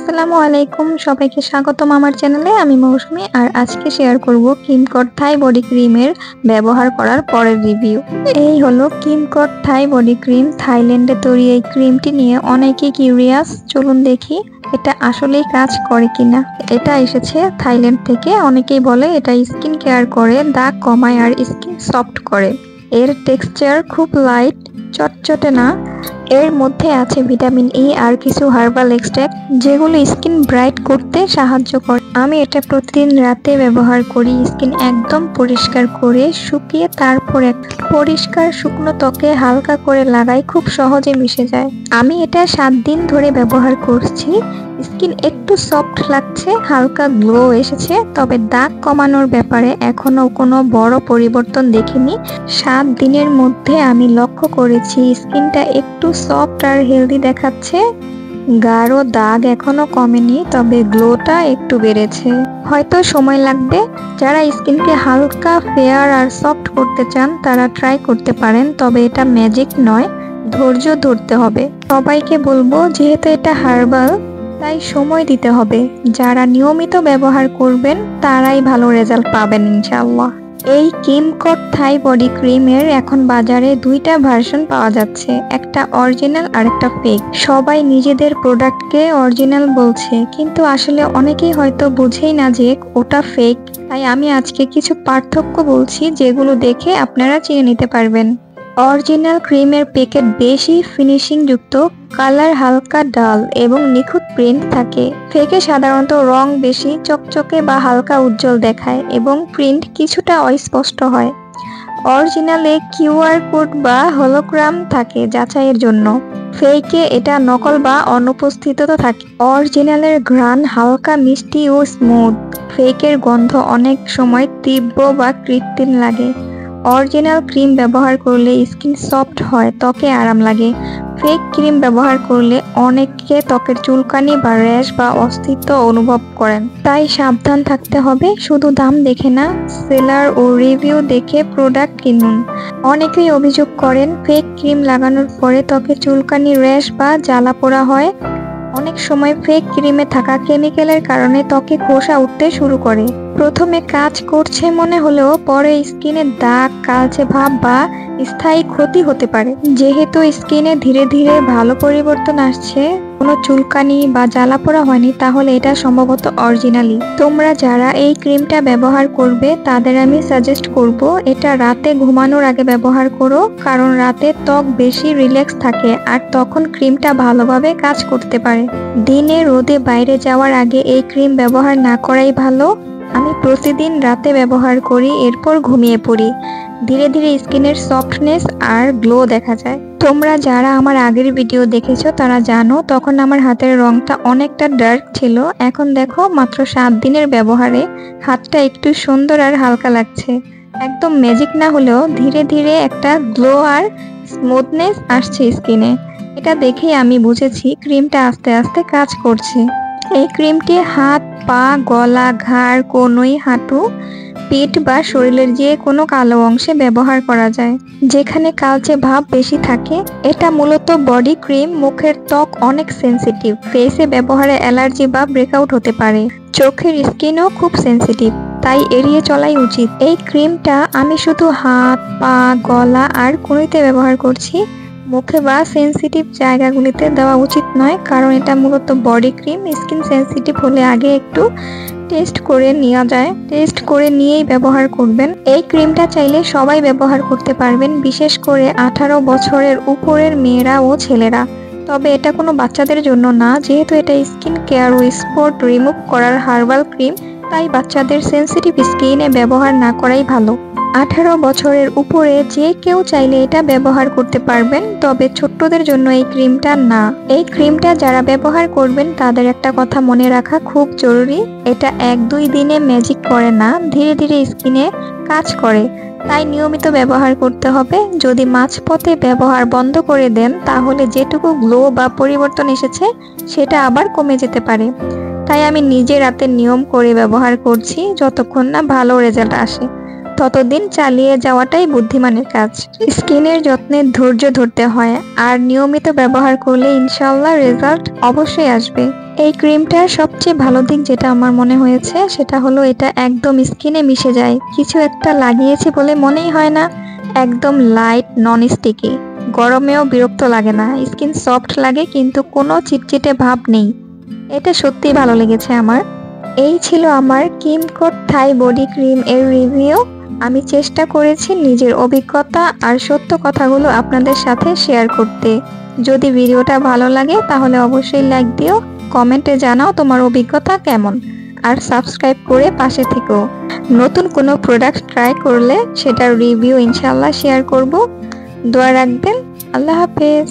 আসসালামু আলাইকুম, সবাইকে স্বাগতম আমার চ্যানেলে। আমি মৌসুমী আর আজকে শেয়ার করব কিমকট থাই বডি ক্রিমের ব্যবহার করার পরের রিভিউ। এই হলো কিমকট থাই বডি ক্রিম। থাইল্যান্ডে তৈরি এই ক্রিমটি নিয়ে অনেকেই কিউরিয়াস। চলুন দেখি এটা আসলেই কাজ করে কিনা। এটা এসেছে থাইল্যান্ড থেকে। অনেকেই বলে এটা স্কিন কেয়ার করে, দাগ কমায় আর স্কিন সফট করে। এর টেক্সচার খুব লাইট, চটচটে না। এর মধ্যে আছে ভিটামিন ই আর কিছু হার্বাল এক্সট্রাক্ট যেগুলো স্কিন ব্রাইট করতে সাহায্য করে। আমি এটা প্রতিদিন রাতে ব্যবহার করি। স্কিন একদম পরিষ্কার করে শুকিয়ে তারপর পরিষ্কার শুকনো ত্বকে হালকা করে লাগাই, খুব সহজে মিশে যায়। আমি এটা 7 দিন ধরে ব্যবহার করছি। স্কিন একটু সফট লাগছে, হালকা গ্লো এসেছে, তবে দাগ কমানোর ব্যাপারে এখনো কোনো বড় পরিবর্তন দেখিনি। 7 দিনের মধ্যে আমি লক্ষ্য করেছি স্কিনটা একটু সফট আর হেলদি দেখাচ্ছে। গাঢ় দাগ এখনো কমেনি, তবে গ্লোটা একটু বেড়েছে। হয়তো সময় লাগবে। যারা স্কিনকে হালকা ফেয়ার আর সফট করতে চান তারা ট্রাই করতে পারেন, তবে এটা ম্যাজিক নয়, ধৈর্য ধরতে হবে। সবাইকে বলবো, যেহেতু এটা হার্বাল তাই সময় দিতে হবে। যারা নিয়মিত ব্যবহার করবেন তারাই ভালো রেজাল্ট পাবেন ইনশাআল্লাহ। এই কিমকট থাই বডি ক্রিমের এখন বাজারে 2টা ভার্সন পাওয়া যাচ্ছে, একটা অরিজিনাল আর একটা ফেক। সবাই নিজেদের প্রোডাক্টকে অরিজিনাল বলছে, কিন্তু আসলে অনেকেই হয়তো বুঝেই না যে ওটা ফেক। তাই আমি আজকে কিছু পার্থক্য বলছি যেগুলো দেখে আপনারা চিনে নিতে পারবেন। অরিজিনাল ক্রিমের প্যাকেট বেশি ফিনিশিং যুক্ত, কালার হালকা ডাল এবং নিখুঁত প্রিন্ট থাকে। ফেকে সাধারণত রং বেশি চকচকে বা হালকা উজ্জ্বল দেখায় এবং প্রিন্ট কিছুটা অস্পষ্ট হয়। অরিজিনালে কিউআর কোড বা হলোগ্রাম থাকে যাচাইয়ের জন্য। ফেকে এটা নকল বা অনুপস্থিত থাকে। অরিজিনালের ঘ্রাণ হালকা মিষ্টি ও স্মুথ। ফেকের গন্ধ অনেক সময় তীব্র বা কৃত্রিম লাগে। অরিজিনাল ক্রিম ব্যবহার করলে স্কিন সফট হয়, ত্বকে আরাম লাগে। ফেক ক্রিম ব্যবহার করলে অনেকে ত্বকের চুলকানি বা র্যাশ বা অস্তিত্ব অনুভব করেন। তাই সাবধান থাকতে হবে। শুধু দাম দেখে না, সেলার ও রিভিউ দেখে প্রোডাক্ট কিনুন। অনেকেই অভিযোগ করেন ফেক ক্রিম লাগানোর পরে ত্বকে চুলকানি, র্যাশ বা জ্বালা পোড়া হয়। অনেক সময় ফেক ক্রিমে থাকা কেমিক্যালের কারণে ত্বকে খোসা উঠতে শুরু করে। প্রথমে কাজ করছে মনে হলেও পরে স্কিনে দাগ, কালচে ভাব বা স্থায়ী ক্ষতি হতে পারে। যেহেতু স্কিনে ধীরে ধীরে ভালো পরিবর্তন আসছে, কোনো চুলকানি বা জ্বালা পোড়া হয়নি, তাহলে এটা সম্ভবত অরিজিনালি। তোমরা যারা এই ক্রিমটা ব্যবহার করবে তাদের আমি সাজেস্ট করব এটা রাতে ঘুমানোর আগে ব্যবহার করো, কারণ রাতে ত্বক বেশি রিল্যাক্স থাকে আর তখন ক্রিমটা ভালোভাবে কাজ করতে পারে। দিনে রোদে বাইরে যাওয়ার আগে এই ক্রিম ব্যবহার না করাই ভালো। আমি প্রতিদিন রাতে ব্যবহার করি, এরপর ঘুমিয়ে পড়ি। ধীরে ধীরে স্কিনের সফটনেস আর গ্লো দেখা যায়। তোমরা যারা আমার আগের ভিডিও দেখেছো তারা জানো তখন আমার হাতের রংটা অনেকটা ডার্ক ছিল। এখন দেখো, মাত্র 7 দিনের ব্যবহারে হাতটা একটু সুন্দর আর হালকা লাগছে। একদম ম্যাজিক না হলেও ধীরে ধীরে একটা গ্লো আর স্মুথনেস আসছে স্কিনে। এটা দেখেই আমি বুঝেছি ক্রিমটা আস্তে আস্তে কাজ করছে। এই ক্রিমটি হাত, পা, গলা, ঘাড়, কনুই, হাঁটু, পিঠ বা শরীরের যে কোনো কালো অংশে ব্যবহার করা যায় যেখানে কালচে ভাব বেশি থাকে। এটা মূলত বডি ক্রিম। মুখের ত্বক অনেক সেনসিটিভ, ফেসে ব্যবহারে অ্যালার্জি বা ব্রেকআউট হতে পারে। চোখের স্কিনও খুব সেনসিটিভ, তাই এড়িয়ে চলাই উচিত। এই ক্রিমটা আমি শুধু হাত, পা, গলা আর কনুইতে ব্যবহার করছি। মুখে বা সেনসিটিভ জায়গাগুলিতে দেওয়া উচিত নয়, কারণ এটা মূলত বডি ক্রিম। স্কিন সেনসিটিভ হলে আগে একটু টেস্ট করে নেওয়া যায়। টেস্ট করে নিয়েই ব্যবহার করবেন। এই ক্রিমটা চাইলে সবাই ব্যবহার করতে পারবেন, বিশেষ করে 18 বছরের উপরের মেয়েরা ও ছেলেরা। তবে এটা কোনো বাচ্চাদের জন্য না, যেহেতু এটা স্কিন কেয়ার ও স্পট রিমুভ করার হার্বাল ক্রিম, তাই বাচ্চাদের সেনসিটিভ স্কিনে ব্যবহার না করাই ভালো। 18 বছরের উপরে যে কেউ চাইলে এটা ব্যবহার করতে পারবেন, তবে ছোট্টদের জন্য এই ক্রিমটা না। এই ক্রিমটা যারা ব্যবহার করবেন তাদের একটা কথা মনে রাখা খুব জরুরি, এটা 1-2 দিনে ম্যাজিক করে না, ধীরে ধীরে স্কিনে কাজ করে। তাই নিয়মিত ব্যবহার করতে হবে। যদি মাঝপথে ব্যবহার বন্ধ করে দেন তাহলে যেটুকু গ্লো বা পরিবর্তন এসেছে সেটা আবার কমে যেতে পারে। তাই আমি নিজে রাতে নিয়ম করে ব্যবহার করছি, যতক্ষণ না ভালো রেজাল্ট আসে ততদিন চালিয়ে যাওয়াটাই বুদ্ধিমানের কাজ। স্কিনের যত্নে ধৈর্য ধরতে হয় আর নিয়মিত ব্যবহার করলে ইনশাআল্লাহ রেজাল্ট অবশ্যই আসবে। এই ক্রিমটার সবচেয়ে ভালো দিক যেটা আমার মনে হয়েছে সেটা হলো এটা একদম স্কিনে মিশে যায়, কিছু একটা লাগিয়েছি বলে মনেই হয় না। একদম লাইট, নন স্টিকি, গরমেও বিরক্ত লাগে না, স্কিন সফট লাগে কিন্তু কোনো চিটচিটে ভাব নেই। এটা সত্যি ভালো লেগেছে আমার। এই ছিল আমার কিমকোট থাই বডি ক্রিম এর রিভিউ। আমি চেষ্টা করেছি নিজের অভিজ্ঞতা আর সত্য কথাগুলো আপনাদের সাথে শেয়ার করতে। যদি ভিডিওটা ভালো লাগে তাহলে অবশ্যই লাইক দিও, কমেন্টে জানাও তোমার অভিজ্ঞতা কেমন, আর সাবস্ক্রাইব করে পাশে থেকো। নতুন কোনো প্রোডাক্ট ট্রাই করলে সেটার রিভিউ ইনশাআল্লাহ শেয়ার করব। দোয়া রাখবেন। আল্লাহ হাফেজ।